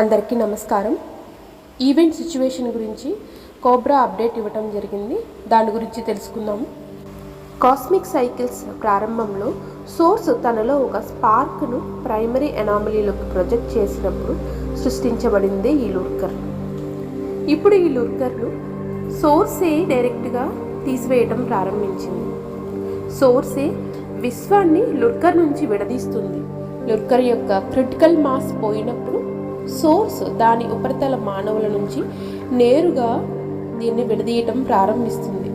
అందరికీ నమస్కారం. Event situation గురించి కోబ్రా అప్డేట్ ఇవ్వటం జరిగింది. దాని గురించి తెలుసుకుందాము. కాస్మిక్ సైకిల్స్ ప్రారంభంలో సోర్స్ తనలో ఒక స్పార్క్ను ప్రైమరీ ఎనామలీలోకి ప్రొజెక్ట్ చేసినప్పుడు సృష్టించబడిందే ఈ లుర్కర్. ఇప్పుడు ఈ లుర్కర్ను సోర్సే డైరెక్ట్గా తీసివేయటం ప్రారంభించింది. సోర్సే విశ్వాన్ని లుర్కర్ నుంచి విడదీస్తుంది. లుర్కర్ యొక్క క్రిటికల్ మాస్ పోయినప్పుడు సోర్స్ దాని ఉపరితల మానవుల నుంచి నేరుగా దీన్ని విడదీయటం ప్రారంభిస్తుంది.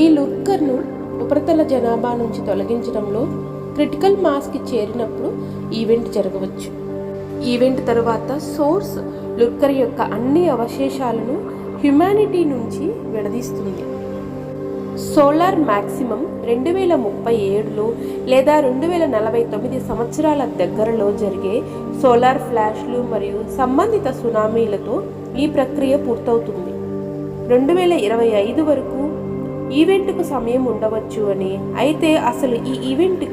ఈ లుర్కర్ను ఉపరితల జనాభా నుంచి తొలగించడంలో క్రిటికల్ మాస్కి చేరినప్పుడు ఈవెంట్ జరగవచ్చు. ఈవెంట్ తర్వాత సోర్స్ లుర్కర్ యొక్క అన్ని అవశేషాలను హ్యుమానిటీ నుంచి విడదీస్తుంది. సోలార్ మ్యాక్సిమం 2037లో లేదా 2049 సంవత్సరాల దగ్గరలో జరిగే సోలార్ ఫ్లాష్లు మరియు సంబంధిత సునామీలతో ఈ ప్రక్రియ పూర్తవుతుంది. 2025 వరకు ఈవెంట్కు సమయం ఉండవచ్చు అని, అయితే అసలు ఈ ఈవెంట్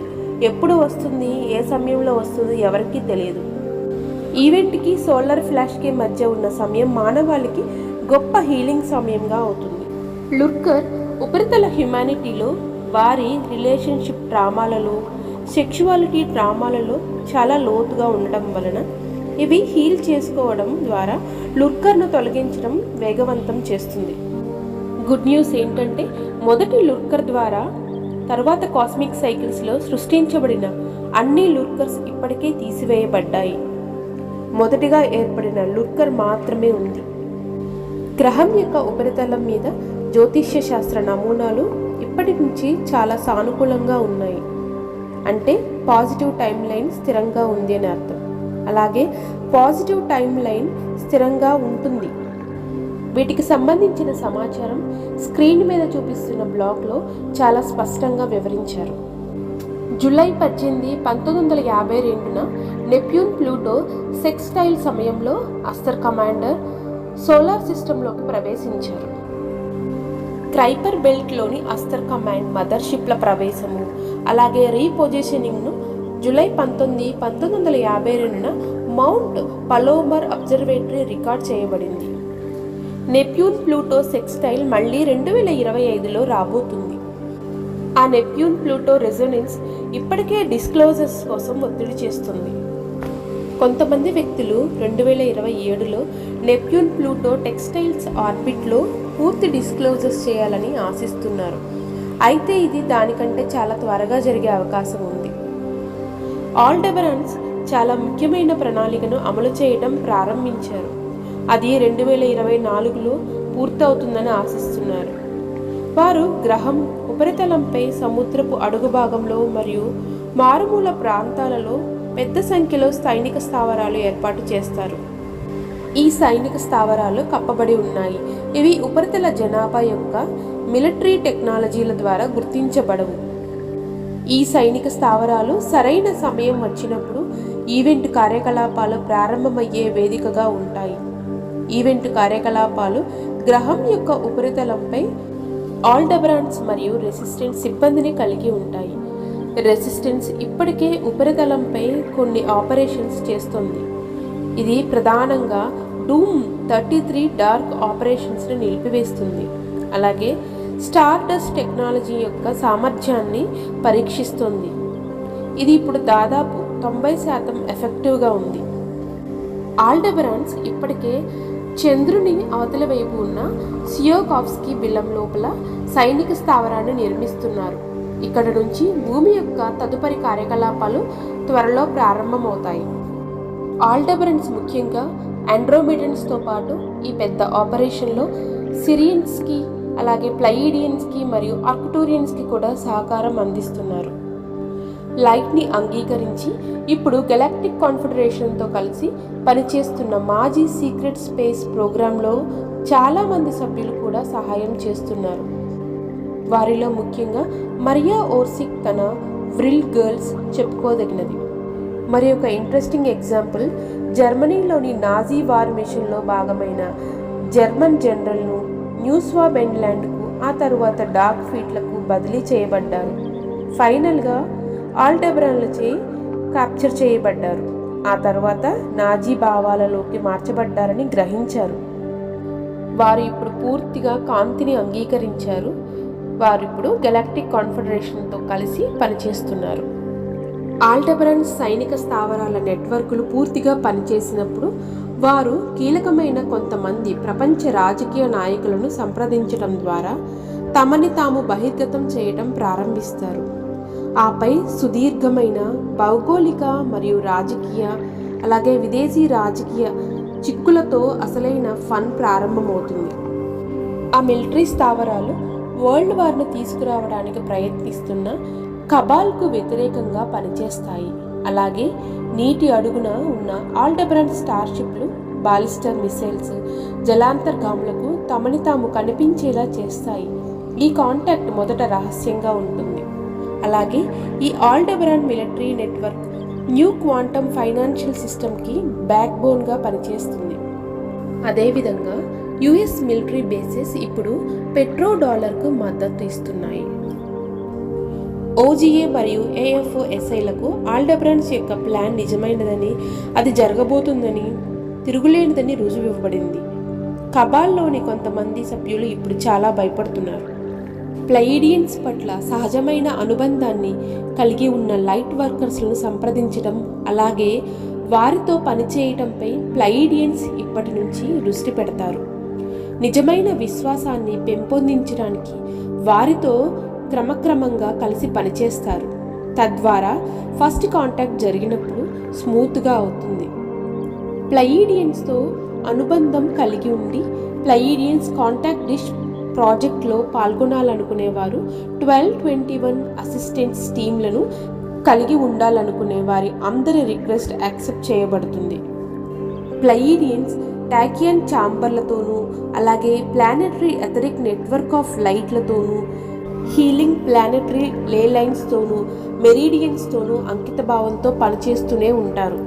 ఎప్పుడు వస్తుంది, ఏ సమయంలో వస్తుంది ఎవరికీ తెలియదు. ఈవెంట్కి సోలార్ ఫ్లాష్కి మధ్య ఉన్న సమయం మానవాళికి గొప్ప హీలింగ్ సమయంగా అవుతుంది. లుర్కర్ ఉపరితల హ్యుమానిటీలో వారి రిలేషన్షిప్ ట్రామాలలో, సెక్షువాలిటీ ట్రామాలలో చాలా లోతుగా ఉండడం వలన ఇవి హీల్ చేసుకోవడం ద్వారా లుర్కర్ను తొలగించడం వేగవంతం చేస్తుంది. గుడ్ న్యూస్ ఏంటంటే మొదటి లుర్కర్ ద్వారా తర్వాత కాస్మిక్ సైకిల్స్లో సృష్టించబడిన అన్ని లుర్కర్స్ ఇప్పటికే తీసివేయబడ్డాయి. మొదటిగా ఏర్పడిన లుర్కర్ మాత్రమే ఉంది. గ్రహం యొక్క ఉపరితలం మీద జ్యోతిష్య శాస్త్ర నమూనాలు ఇప్పటి నుంచి చాలా సానుకూలంగా ఉన్నాయి. అంటే పాజిటివ్ టైం లైన్ స్థిరంగా ఉంది అని అర్థం. అలాగే పాజిటివ్ టైం లైన్ స్థిరంగా ఉంటుంది. వీటికి సంబంధించిన సమాచారం స్క్రీన్ మీద చూపిస్తున్న బ్లాగ్లో చాలా స్పష్టంగా వివరించారు. జూలై 18, 1952న నెప్ట్యూన్ ప్లూటో సెక్స్టైల్ సమయంలో అస్తర్ కమాండర్ సోలార్ సిస్టంలోకి ప్రవేశించారు. క్రైపర్ బెల్ట్లోని అస్తర్ కమాండ్ మదర్షిప్ల ప్రవేశము అలాగే రీపొజిషనింగ్ను జూలై 19, 1952న మౌంట్ పలోమర్ అబ్జర్వేటరీ రికార్డ్ చేయబడింది. నెప్ట్యూన్ ప్లూటో సెక్స్టైల్ మళ్ళీ 2025లో రాబోతుంది. ఆ నెప్ట్యూన్ ప్లూటో రెజొనెన్స్ ఇప్పటికే డిస్క్లోజర్స్ కోసం ఒత్తిడి చేస్తుంది. కొంతమంది వ్యక్తులు 2027లో నెప్ట్యూన్ ప్లూటో టెక్స్టైల్స్ ఆర్బిట్లో పూర్తి డిస్క్లోజర్స్ చేయాలని ఆశిస్తున్నారు. అయితే ఇది దానికంటే చాలా త్వరగా జరిగే అవకాశం ఉంది. ఆల్డెబరాన్స్ చాలా ముఖ్యమైన ప్రణాళికను అమలు చేయడం ప్రారంభించారు. అది 2024లో పూర్తవుతుందని ఆశిస్తున్నారు. వారు గ్రహం ఉపరితలంపై సముద్రపు అడుగు భాగంలో మరియు మారుమూల ప్రాంతాలలో పెద్ద సంఖ్యలో సైనిక స్థావరాలు ఏర్పాటు చేస్తారు. ఈ సైనిక స్థావరాలు కప్పబడి ఉన్నాయి. ఇవి ఉపరితల జనాభా యొక్క మిలిటరీ టెక్నాలజీల ద్వారా గుర్తించబడవు. ఈ సైనిక స్థావరాలు సరైన సమయం వచ్చినప్పుడు ఈవెంట్ కార్యకలాపాలు ప్రారంభమయ్యే వేదికగా ఉంటాయి. ఈవెంట్ కార్యకలాపాలు గ్రహం యొక్క ఉపరితలంపై ఆల్డెబరాన్స్ మరియు రెసిస్టెన్స్ సిబ్బందిని కలిగి ఉంటాయి. రెసిస్టెన్స్ ఇప్పటికే ఉపరితలంపై కొన్ని ఆపరేషన్స్ చేస్తుంది. ఇది ప్రధానంగా డూమ్ 33 డార్క్ ఆపరేషన్స్ని నిలిపివేస్తుంది. అలాగే స్టార్డస్ట్ టెక్నాలజీ యొక్క సామర్థ్యాన్ని పరీక్షిస్తుంది. ఇది ఇప్పుడు దాదాపు 90% ఎఫెక్టివ్గా ఉంది. ఆల్డెబరాన్స్ ఇప్పటికే చంద్రుని అవతల వైపు ఉన్న సియోకావ్స్కీ బిలం లోపల సైనిక స్థావరాన్ని నిర్మిస్తున్నారు. ఇక్కడ నుంచి భూమి యొక్క తదుపరి కార్యకలాపాలు త్వరలో ప్రారంభమవుతాయి. ఆల్డెబరాన్స్ ముఖ్యంగా ఆండ్రోమెడన్స్తో పాటు ఈ పెద్ద ఆపరేషన్లో సిరియన్స్కి అలాగే ప్లయిడియన్స్కి మరియు ఆర్క్టూరియన్స్కి కూడా సహకారం అందిస్తున్నారు. లైట్ని అంగీకరించి ఇప్పుడు గెలాక్టిక్ కాన్ఫెడరేషన్తో కలిసి పనిచేస్తున్న మాజీ సీక్రెట్ స్పేస్ ప్రోగ్రాంలో చాలామంది సభ్యులు కూడా సహాయం చేస్తున్నారు. వారిలో ముఖ్యంగా మరియా ఓర్సిక్ తన వ్రిల్ గర్ల్స్ చెప్పుకోదగినది. మరి ఒక ఇంట్రెస్టింగ్ ఎగ్జాంపుల్, జర్మనీలోని నాజీ వార్ మిషన్లో భాగమైన జర్మన్ జనరల్ను న్యూస్వాబెండ్లాండ్కు ఆ తరువాత డార్క్ ఫీట్లకు బదిలీ చేయబడ్డారు. ఫైనల్గా ఆల్డెబరాన్లచే క్యాప్చర్ చేయబడ్డారు. ఆ తర్వాత నాజీ భావాలలోకి మార్చబడ్డారని గ్రహించారు. వారు ఇప్పుడు పూర్తిగా కాంతిని అంగీకరించారు. వారు ఇప్పుడు గెలాక్టిక్ కాన్ఫెడరేషన్తో కలిసి పనిచేస్తున్నారు. ఆల్డెబరాన్ సైనిక స్థావరాల నెట్వర్క్లు పూర్తిగా పనిచేసినప్పుడు వారు కీలకమైన కొంతమంది ప్రపంచ రాజకీయ నాయకులను సంప్రదించడం ద్వారా తమని తాము బహిర్గతం చేయడం ప్రారంభిస్తారు. ఆపై సుదీర్ఘమైన భౌగోళిక మరియు రాజకీయ అలాగే విదేశీ రాజకీయ చిక్కులతో అసలైన ఫన్ ప్రారంభమవుతుంది. ఆ మిలిటరీ స్థావరాలు వరల్డ్ వార్ను తీసుకురావడానికి ప్రయత్నిస్తున్న కబాల్కు వ్యతిరేకంగా పనిచేస్తాయి. అలాగే నీటి అడుగున ఉన్న ఆల్డెబరాన్ స్టార్షిప్లు బాలిస్టర్ మిసైల్స్ జలాంతర్గాములకు తమని తాము కనిపించేలా చేస్తాయి. ఈ కాంటాక్ట్ మొదట రహస్యంగా ఉంటుంది. అలాగే ఈ Aldebaran military network new quantum financial సిస్టమ్కి బ్యాక్ బోన్గా పనిచేస్తుంది. అదేవిధంగా యుఎస్ మిలిటరీ బేసెస్ ఇప్పుడు పెట్రో డాలర్కు మద్దతు ఇస్తున్నాయి. ఓజిఏ మరియు ఏఎఫ్ఓఎస్ఐలకు ఆల్డెబరాన్స్ యొక్క ప్లాన్ నిజమైనదని, అది జరగబోతుందని, తిరుగులేనిదని రుజువివ్వబడింది. కబాల్లోని కొంతమంది సభ్యులు ఇప్పుడు చాలా భయపడుతున్నారు. ప్లయిడియన్స్ పట్ల సహజమైన అనుబంధాన్ని కలిగి ఉన్న లైట్ వర్కర్స్లను సంప్రదించడం, అలాగే వారితో పనిచేయటంపై ప్లయిడియన్స్ ఇప్పటి నుంచి దృష్టి పెడతారు. నిజమైన విశ్వాసాన్ని పెంపొందించడానికి వారితో క్రమక్రమంగా కలిసి పనిచేస్తారు. తద్వారా ఫస్ట్ కాంటాక్ట్ జరిగినప్పుడు స్మూత్గా అవుతుంది. ప్లయిడియన్స్తో అనుబంధం కలిగి ఉండి ప్లయిడియన్స్ కాంటాక్ట్ డిష్ ప్రాజెక్ట్లో పాల్గొనాలనుకునేవారు 1221 అసిస్టెంట్స్ టీంలను కలిగి ఉండాలనుకునే వారి అందరి రిక్వెస్ట్ యాక్సెప్ట్ చేయబడుతుంది. ప్లయిడియన్స్ టాకియన్ ఛాంబర్లతోనూ అలాగే ప్లానెటరీ ఎథరిక్ నెట్వర్క్ ఆఫ్ లైట్లతోనూ హీలింగ్ ప్లానెటరీ లే లైన్స్తోనూ మెరీడియన్స్తోనూ అంకితభావంతో పనిచేస్తూనే ఉంటారు.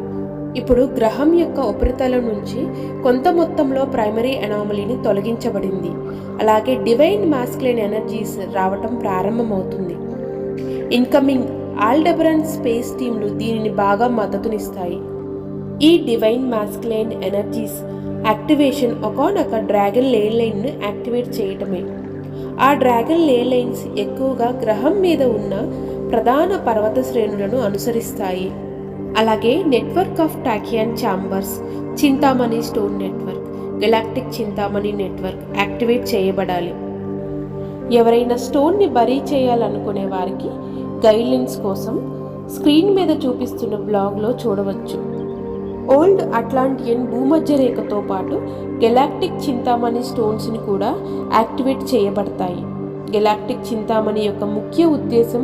ఇప్పుడు గ్రహం యొక్క ఉపరితలం నుంచి కొంత మొత్తంలో ప్రైమరీ అనామలీని తొలగించబడింది. అలాగే డివైన్ మాస్కులైన్ ఎనర్జీస్ రావటం ప్రారంభమవుతుంది. ఇన్కమింగ్ ఆల్డెబరాన్ స్పేస్ టీంలు దీనిని బాగా మద్దతునిస్తాయి. ఈ డివైన్ మాస్కులైన్ ఎనర్జీస్ యాక్టివేషన్ ఒకనొక డ్రాగన్ లే లైన్ను యాక్టివేట్ చేయటమే. ఆ డ్రాగన్ లే లైన్స్ ఎక్కువగా గ్రహం మీద ఉన్న ప్రధాన పర్వత శ్రేణులను అనుసరిస్తాయి. అలాగే network of tachyon chambers, Chintamani stone network, galactic Chintamani network activate చేయబడాలి. ఎవరైనా స్టోన్ని బరీ చేయాలనుకునే వారికి గైడ్లైన్స్ కోసం స్క్రీన్ మీద చూపిస్తున్న బ్లాగ్లో చూడవచ్చు. ఓల్డ్ అట్లాంటియన్ భూమధ్య రేఖతో పాటు గెలాక్టిక్ చింతామణి స్టోన్స్ని కూడా యాక్టివేట్ చేయబడతాయి. గెలాక్టిక్ చింతామణి యొక్క ముఖ్య ఉద్దేశం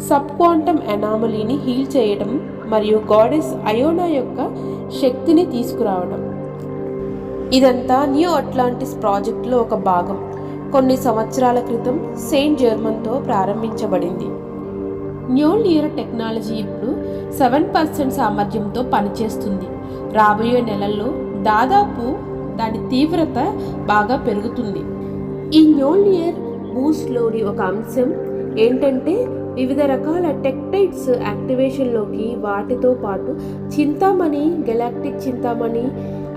సబ్ క్వాంటమ్ అనామలీని హీల్ చేయడం మరియు గాడెస్ అయోనా యొక్క శక్తిని తీసుకురావడం. ఇదంతా న్యూ అట్లాంటిస్ ప్రాజెక్టులో ఒక భాగం. కొన్ని సంవత్సరాల క్రితం సెయింట్ జర్మన్తో ప్రారంభించబడింది. న్యూలియర్ టెక్నాలజీ ఇప్పుడు 7% సామర్థ్యంతో పనిచేస్తుంది. రాబోయే నెలల్లో దాదాపు దాని తీవ్రత బాగా పెరుగుతుంది. ఈ న్యూలియర్ బూస్ట్లోని ఒక అంశం ఏంటంటే వివిధ రకాల టెక్టైట్స్ యాక్టివేషన్లోకి, వాటితో పాటు చింతామణి, గెలాక్టిక్ చింతామణి,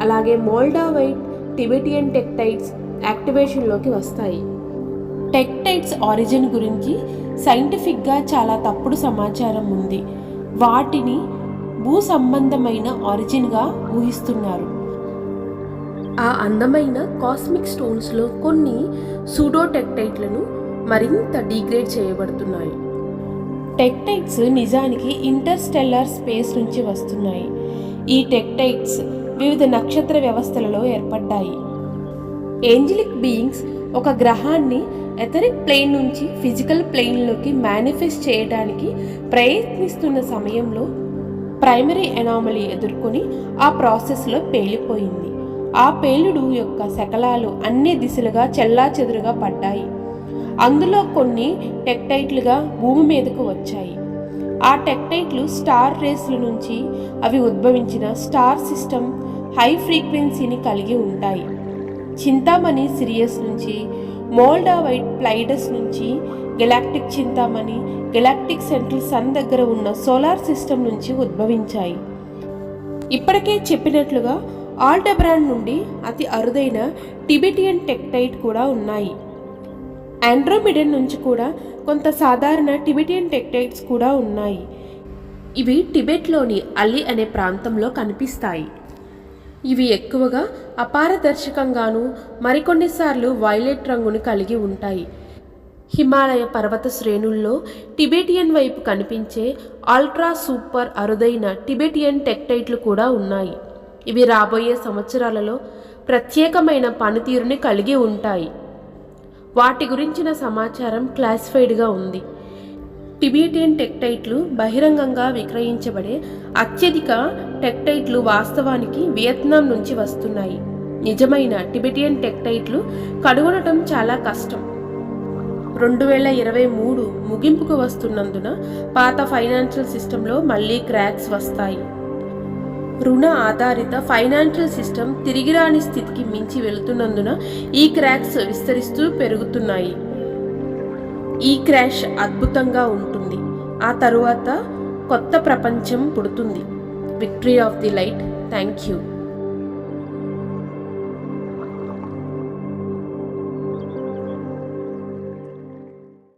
అలాగే మోల్డావైట్, టిబెటియన్ టెక్టైట్స్ యాక్టివేషన్లోకి వస్తాయి. టెక్టైట్స్ ఆరిజిన్ గురించి సైంటిఫిక్గా చాలా తప్పుడు సమాచారం ఉంది. వాటిని భూ సంబంధమైన ఆరిజిన్గా ఊహిస్తున్నారు. ఆ అందమైన కాస్మిక్ స్టోన్స్లో కొన్ని సూడో టెక్టైట్లను మరింత డిగ్రేడ్ చేయబడుతున్నాయి. టెక్టైట్స్ నిజానికి ఇంటర్స్టెల్లార్ స్పేస్ నుంచి వస్తున్నాయి. ఈ టెక్టైట్స్ వివిధ నక్షత్ర వ్యవస్థలలో ఏర్పడ్డాయి. ఏంజలిక్ బీయింగ్స్ ఒక గ్రహాన్ని ఎథరిక్ ప్లేన్ నుంచి ఫిజికల్ ప్లేన్లోకి మేనిఫెస్ట్ చేయడానికి ప్రయత్నిస్తున్న సమయంలో ప్రైమరీ అనామలీ ఎదుర్కొని ఆ ప్రాసెస్లో పేలిపోయింది. ఆ పేలుడు యొక్క శకలాలు అన్ని దిశలుగా చెల్లాచెదురుగా పడ్డాయి. అందులో కొన్ని టెక్టైట్లుగా భూమి మీదకు వచ్చాయి. ఆ టెక్టైట్లు స్టార్ రేస్ల నుంచి అవి ఉద్భవించిన స్టార్ సిస్టమ్ హై ఫ్రీక్వెన్సీని కలిగి ఉంటాయి. చింతామణి సిరియస్ నుంచి, మోల్డావైట్ ప్లైడస్ నుంచి, galactic Chintamani galactic central sun దగ్గర ఉన్న సోలార్ సిస్టమ్ నుంచి ఉద్భవించాయి. ఇప్పటికే చెప్పినట్లుగా ఆల్డబ్రాండ్ నుండి అతి అరుదైన టిబెటియన్ టెక్టైట్ కూడా ఉన్నాయి. ఆండ్రోమిడన్ నుంచి కూడా కొంత సాధారణ టిబెటియన్ టెక్టైట్స్ కూడా ఉన్నాయి. ఇవి టిబెట్లోని అలీ అనే ప్రాంతంలో కనిపిస్తాయి. ఇవి ఎక్కువగా అపారదర్శకంగాను మరికొన్నిసార్లు వైలెట్ రంగును కలిగి ఉంటాయి. హిమాలయ పర్వత శ్రేణుల్లో టిబెటియన్ వైపు కనిపించే అల్ట్రా సూపర్ అరుదైన టిబెటియన్ టెక్టైట్లు కూడా ఉన్నాయి. ఇవి రాబోయే సంవత్సరాలలో ప్రత్యేకమైన పనితీరుని కలిగి ఉంటాయి. వాటి గురించిన సమాచారం క్లాసిఫైడ్గా ఉంది. టిబెటియన్ టెక్టైట్లు బహిరంగంగా విక్రయించబడే అత్యధిక టెక్టైట్లు వాస్తవానికి వియత్నాం నుంచి వస్తున్నాయి. నిజమైన టిబెటియన్ టెక్టైట్లు కనుగొనటం చాలా కష్టం. 2023 ముగింపుకు వస్తున్నందున పాత ఫైనాన్షియల్ సిస్టంలో మళ్ళీ క్రాక్స్ వస్తాయి. రుణ ఆధారిత ఫైనాన్షియల్ సిస్టమ్ తిరిగిరాని స్థితికి మించి వెళుతున్నందున ఈ క్రాక్స్ విస్తరిస్తూ పెరుగుతున్నాయి. ఈ క్రాష్ అద్భుతంగా ఉంటుంది. ఆ తరువాత కొత్త ప్రపంచం పుడుతుంది. Victory of the light. Thank you.